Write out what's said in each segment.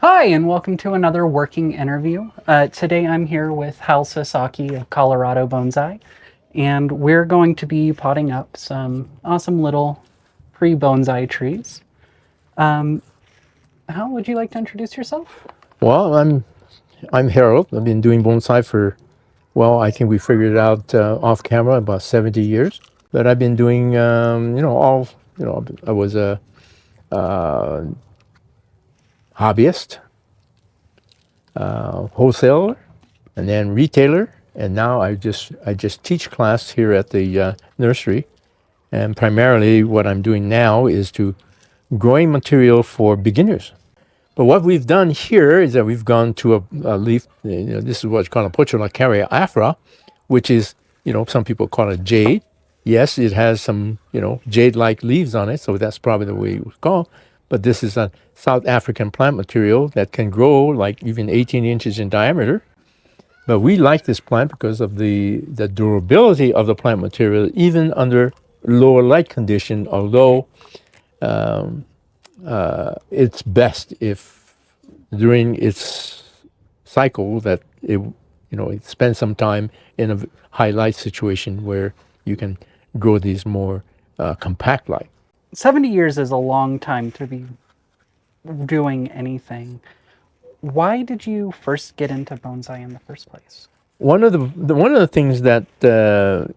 Hi, and welcome to another working interview. Today I'm here with Harold Sasaki of Colorado Bonsai, and we're going to be potting up some awesome little pre-bonsai trees. How would you like to introduce yourself? Well, I'm Harold. I've been doing bonsai for, well, I think we figured it out off camera about 70 years. But I've been doing, I was a hobbyist, wholesaler, and then retailer, and now I just teach class here at the nursery. And primarily, what I'm doing now is to growing material for beginners. But what we've done here is that we've gone to a leaf. This is what's called a Pocholacaria afra, which is, some people call it jade. Yes, it has some, jade-like leaves on it, so that's probably the way it was called. But this is a South African plant material that can grow like even 18 inches in diameter. But we like this plant because of the durability of the plant material, even under lower light condition, although it's best if during its cycle that it spends some time in a high light situation where you can grow these more compact like. 70 years is a long time to be doing anything. Why did you first get into bonsai in the first place? One of the things that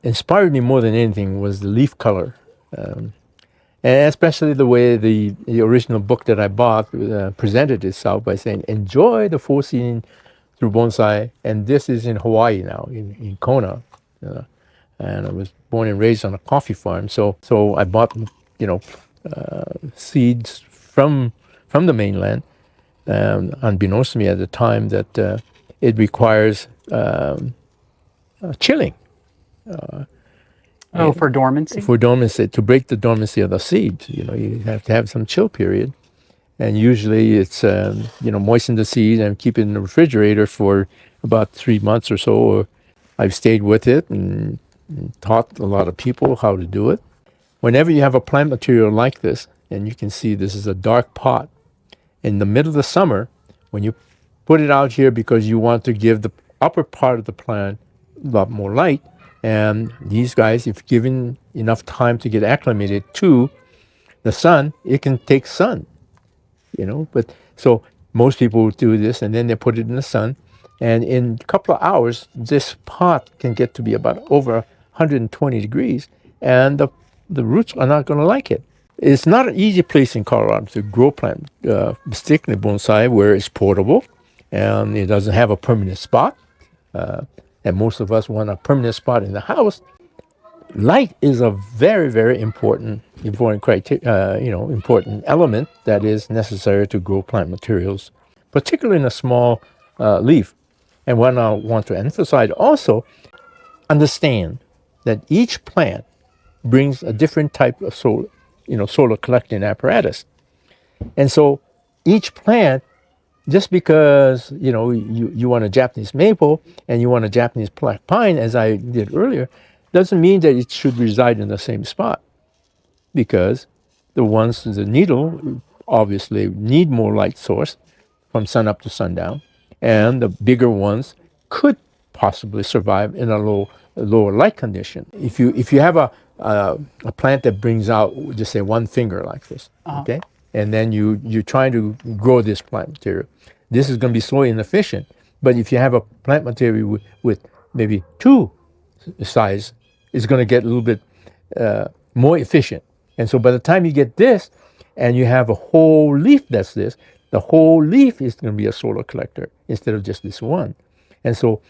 inspired me more than anything was the leaf color. And especially the way the original book that I bought presented itself by saying, enjoy the four season through bonsai. And this is in Hawaii now, in Kona. Uh, and I was born and raised on a coffee farm. So I bought, seeds from the mainland, unbeknownst to me at the time that it requires chilling. Oh, for dormancy? For dormancy, to break the dormancy of the seed, you have to have some chill period. And usually it's, moisten the seed and keep it in the refrigerator for about 3 months or so. Or I've stayed with it and taught a lot of people how to do it. Whenever you have a plant material like this, and you can see this is a dark pot, in the middle of the summer, when you put it out here because you want to give the upper part of the plant a lot more light, and these guys, if given enough time to get acclimated to the sun, it can take sun, But so most people do this, and then they put it in the sun, and in a couple of hours, this pot can get to be about over 120 degrees, and the roots are not going to like it. It's not an easy place in Colorado to grow plant, particularly bonsai, where it's portable, and it doesn't have a permanent spot. And most of us want a permanent spot in the house. Light is a very, very important criteria, important element that is necessary to grow plant materials, particularly in a small leaf. And what I want to emphasize also, understand that each plant brings a different type of solar collecting apparatus. And so each plant, just because you want a Japanese maple and you want a Japanese black pine, as I did earlier, doesn't mean that it should reside in the same spot, because the needle obviously need more light source from sun up to sundown, and the bigger ones could possibly survive in a lower light condition. If you have a plant that brings out, just say, one finger like this, okay, and then you're trying to grow this plant material, this is going to be so inefficient. But if you have a plant material with maybe two size, it's going to get a little bit more efficient. And so by the time you get this, and you have a whole leaf that's this, the whole leaf is going to be a solar collector instead of just this one. And so,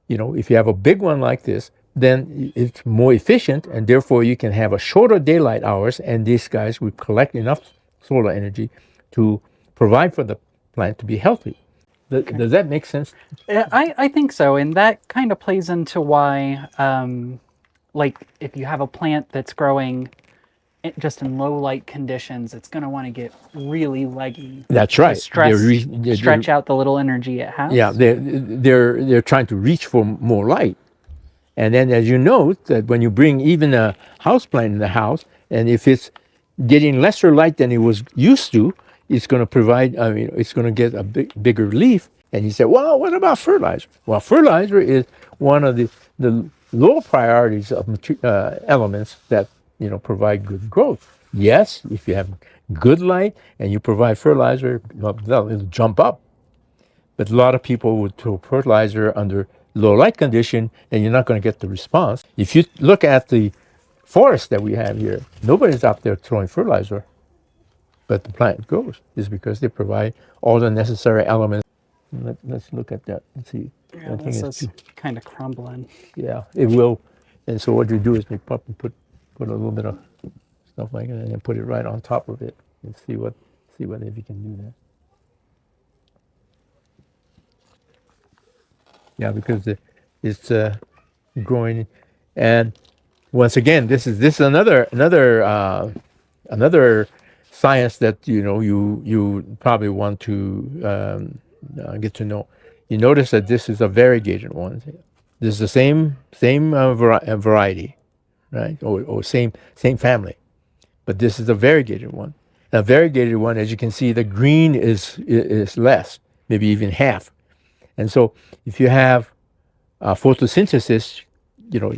if you have a big one like this, then it's more efficient, and therefore you can have a shorter daylight hours, and these guys would collect enough solar energy to provide for the plant to be healthy. Does that make sense? I think so, and that kind of plays into why, like, if you have a plant that's growing just in low light conditions, it's going to want to get really leggy. That's right. Stretch out the little energy it has. Yeah, they're trying to reach for more light. And then, as you note, that when you bring even a house plant in the house, and if it's getting lesser light than it was used to, it's going to provide. I mean, it's going to get a bigger leaf. And he said, "Well, what about fertilizer?" Well, fertilizer is one of the low priorities of elements that provide good growth. Yes, if you have good light and you provide fertilizer, well, it'll jump up. But a lot of people would throw fertilizer under low light condition, and you're not going to get the response. If you look at the forest that we have here, nobody's out there throwing fertilizer, but the plant grows. Is because they provide all the necessary elements. Let's look at that and see. Yeah, this is kind of crumbling. Yeah, it will. And so what you do is you put a little bit of stuff like that, and then put it right on top of it, and see what if you can do that. Yeah, because it's growing, and once again, this is another science that you probably want to get to know. You notice that this is a variegated one. This is the same variety, right? Or same family, but this is a variegated one. A variegated one, as you can see, the green is less, maybe even half. And so, if you have photosynthesis, you know,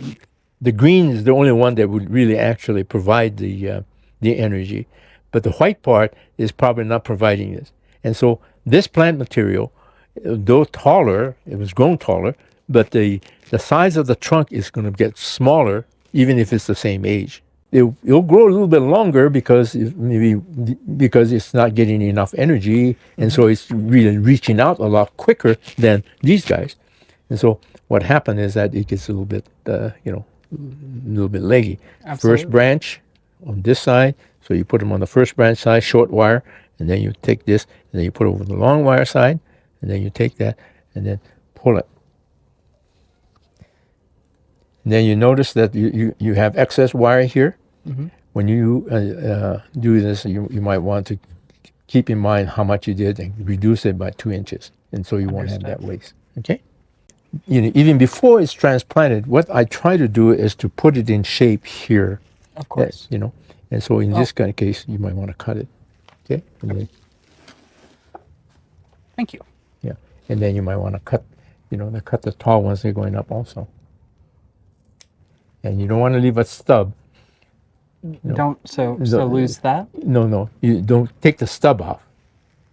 the green is the only one that would really actually provide the energy, but the white part is probably not providing this. And so, this plant material, though taller, it was grown taller, but the size of the trunk is going to get smaller, even if it's the same age. It'll grow a little bit longer because it's not getting enough energy, and so it's really reaching out a lot quicker than these guys. And so what happened is that it gets a little bit, a little bit leggy. Absolutely. First branch on this side, so you put them on the first branch side, short wire, and then you take this, and then you put it over the long wire side, and then you take that, and then pull it. And then you notice that you have excess wire here. Mm-hmm. When you do this, you might want to keep in mind how much you did and reduce it by 2 inches, and so you won't have that waste. Okay. Even before it's transplanted, what I try to do is to put it in shape here. Of course. And so in this kind of case, you might want to cut it. Okay. And then, thank you. yeah. And then you might want to cut, cut the tall ones that are going up also. And you don't want to leave a stub. Don't lose that. No. You don't take the stub off.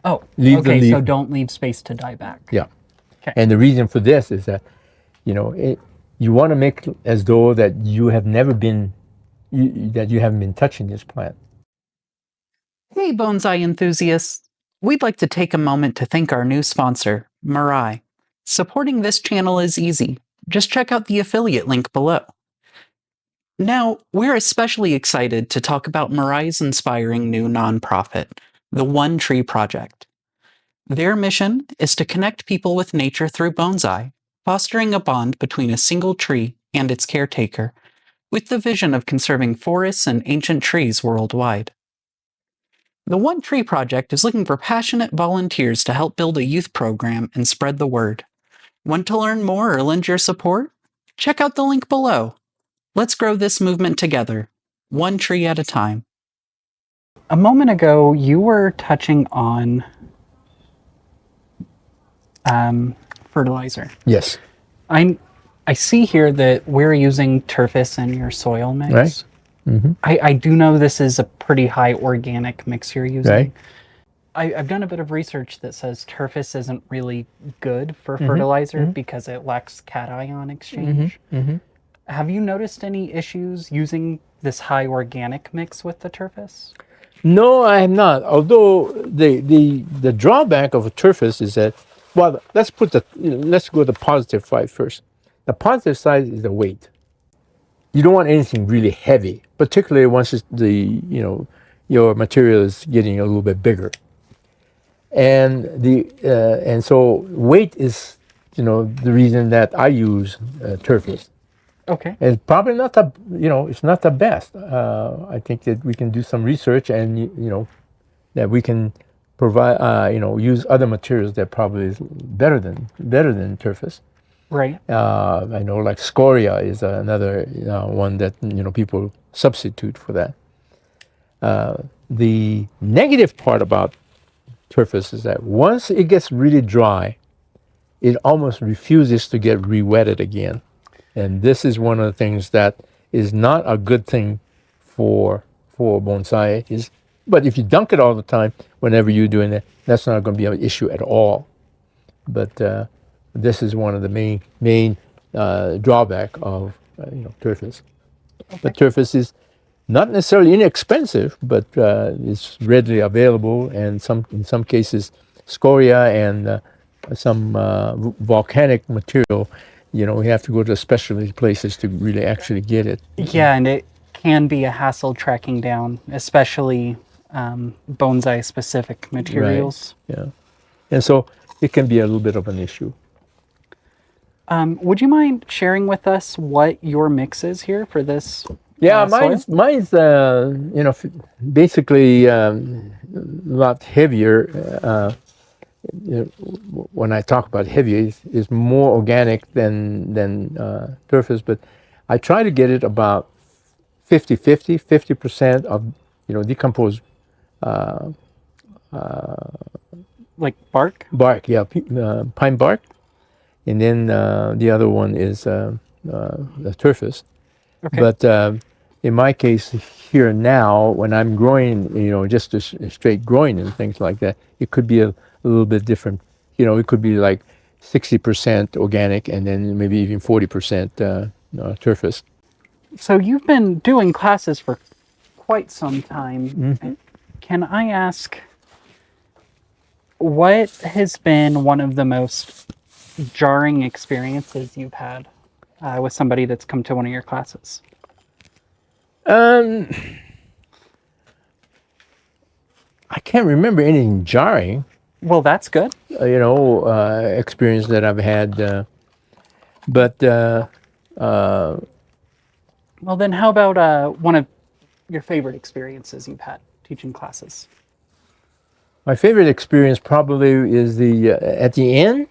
Oh, leave okay. The leaf. So don't leave space to die back. Yeah. Okay. And the reason for this is that, you want to make as though that you have never been, that you haven't been touching this plant. Hey, bonsai enthusiasts. We'd like to take a moment to thank our new sponsor, Mirai. Supporting this channel is easy. Just check out the affiliate link below. Now, we're especially excited to talk about Mirai's inspiring new nonprofit, the One Tree Project. Their mission is to connect people with nature through bonsai, fostering a bond between a single tree and its caretaker, with the vision of conserving forests and ancient trees worldwide. The One Tree Project is looking for passionate volunteers to help build a youth program and spread the word. Want to learn more or lend your support? Check out the link below. Let's grow this movement together, one tree at a time. A moment ago, you were touching on fertilizer. Yes. I see here that we're using turfus in your soil mix. Right. Mm-hmm. I do know this is a pretty high organic mix you're using. Right. I've done a bit of research that says turfus isn't really good for fertilizer because it lacks cation exchange. Have you noticed any issues using this high organic mix with the turfus? No, I have not. Although the drawback of a turfus is that, well, let's go to the positive side first. The positive side is the weight. You don't want anything really heavy, particularly once your material is getting a little bit bigger. And so weight is the reason that I use turfus. Okay. It's probably not it's not the best. I think that we can do some research and that we can provide use other materials that probably is better than turfus. Right. I know like scoria is another one that people substitute for that. The negative part about turfus is that once it gets really dry, it almost refuses to get re-wetted again. And this is one of the things that is not a good thing for bonsai. But if you dunk it all the time, whenever you're doing it, that's not going to be an issue at all. But this is one of the main drawback of turfus. Okay. But turfus is not necessarily inexpensive, but it's readily available, and in some cases, scoria and some volcanic material. We have to go to specialty places to really actually get it. Yeah, and it can be a hassle tracking down, especially bonsai specific materials. Yeah, and so it can be a little bit of an issue. Would you mind sharing with us what your mix is here for this? Yeah, soil? mine's basically a lot heavier. When I talk about heavy, it's more organic than turfus, but I try to get it about 50% of decomposed Like bark? bark, yeah, pine bark, and then the other one is the turfus. Okay. But in my case here now, when I'm growing, just a straight growing and things like that, it could be a little bit different. It could be like 60% organic and then maybe even 40% turfus. So you've been doing classes for quite some time. Can I ask, what has been one of the most jarring experiences you've had with somebody that's come to one of your classes? I can't remember anything jarring, Well, that's good. experience that I've had. But Well, then how about one of your favorite experiences you've had teaching classes? my favorite experience probably is the at the end.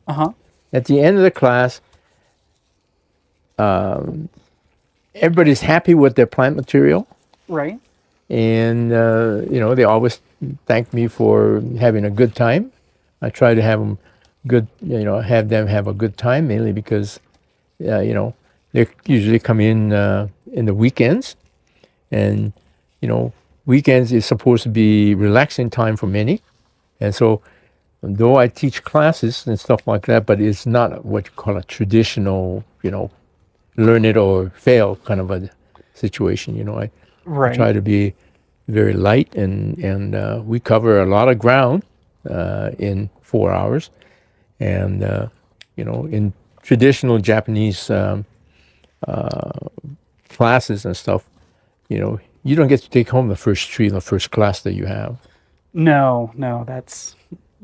Uh-huh. At the end of the class, everybody's happy with their plant material, Right. and they always thank me for having a good time. I try to have them have them have a good time, mainly because they usually come in the weekends, and weekends is supposed to be relaxing time for many, and so though I teach classes and stuff like that, but it's not what you call a traditional, learn it or fail kind of a situation. I Right. try to be very light, and we cover a lot of ground in 4 hours. And in traditional Japanese classes and stuff, you don't get to take home the first tree in the first class that you have. No, that's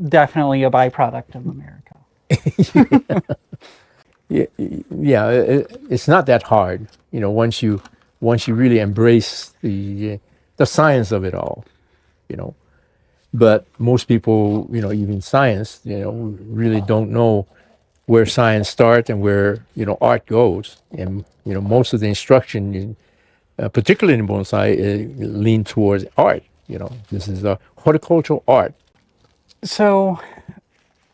definitely a byproduct of America. Yeah, it's not that hard. Once you really embrace the science of it all. But most people, even science, really don't know where science starts and where art goes. And most of the instruction, particularly in bonsai, lean towards art. This is a horticultural art. So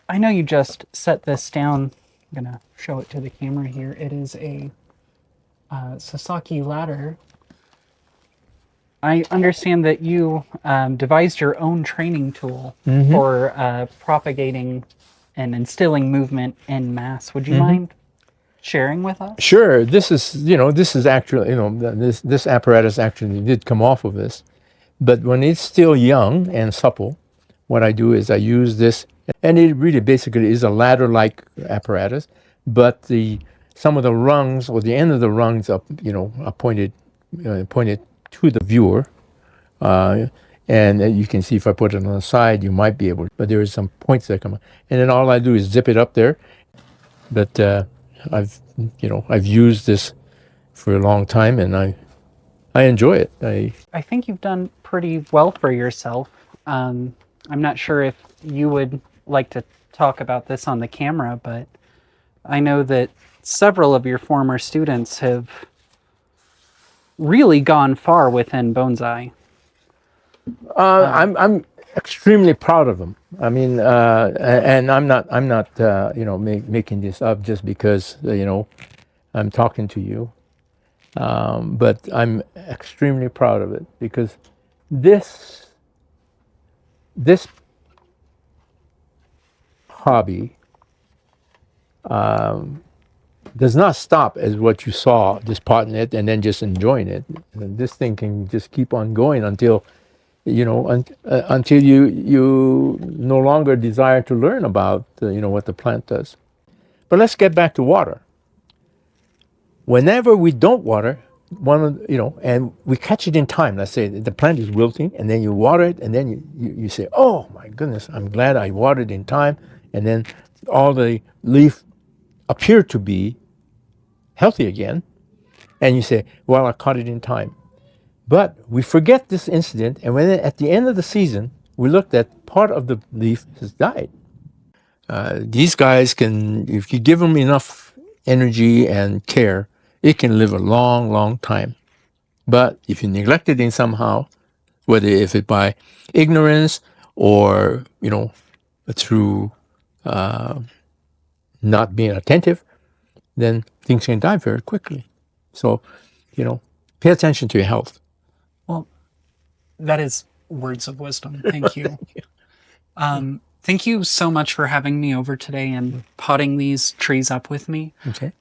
I know you just set this down. I'm going to show it to the camera here. It is a Sasaki ladder. I understand that you devised your own training tool for propagating and instilling movement en masse. Would you mind sharing with us? Sure, this is actually, this apparatus actually did come off of this. But when it's still young and supple, what I do is I use this, and it really basically is a ladder-like apparatus, but some of the rungs or the end of the rungs are pointed to the viewer, and you can see if I put it on the side, you might be able to, but there are some points that come up, and then all I do is zip it up there. But I've used this for a long time, and I enjoy it. I think you've done pretty well for yourself. I'm not sure if you would like to talk about this on the camera, but I know that several of your former students have really gone far within bonsai. I'm extremely proud of them. I mean, and I'm not making this up just because I'm talking to you. But I'm extremely proud of it because this hobby does not stop as what you saw, just potting it and then just enjoying it. And this thing can just keep on going until until you no longer desire to learn about what the plant does. But let's get back to water. Whenever we don't water, and we catch it in time. Let's say the plant is wilting, and then you water it, and then you say, "Oh my goodness, I'm glad I watered in time," and then all the leaf appear to be healthy again, and you say, "Well, I caught it in time." But we forget this incident, and when at the end of the season, we looked at part of the leaf has died. These guys can, if you give them enough energy and care, it can live a long, long time. But if you neglect it in somehow, whether if it by ignorance or through not being attentive, then things can die very quickly. So, pay attention to your health. Well, that is words of wisdom. Thank you. Thank you so much for having me over today and potting these trees up with me. Okay.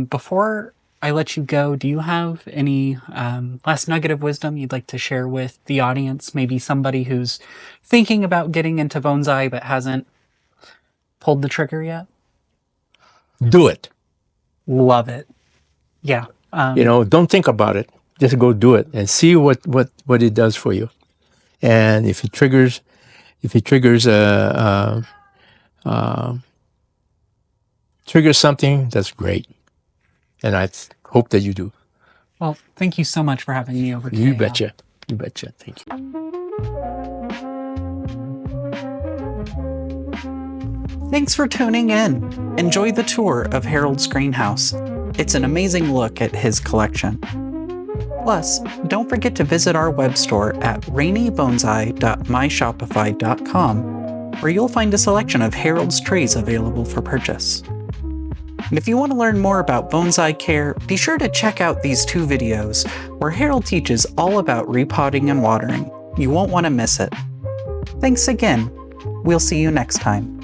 Before I let you go, do you have any last nugget of wisdom you'd like to share with the audience? Maybe somebody who's thinking about getting into bonsai but hasn't pulled the trigger yet? Do it. Love it. Yeah. Don't think about it. Just go do it and see what it does for you. And if it triggers something, that's great. And I hope that you do. Well, thank you so much for having me over today. You betcha. You betcha. Thank you. Thanks for tuning in. Enjoy the tour of Harold's greenhouse. It's an amazing look at his collection. Plus, don't forget to visit our web store at rainybonsai.myshopify.com, where you'll find a selection of Harold's trees available for purchase. And if you want to learn more about bonsai care, be sure to check out these 2 videos where Harold teaches all about repotting and watering. You won't want to miss it. Thanks again. We'll see you next time.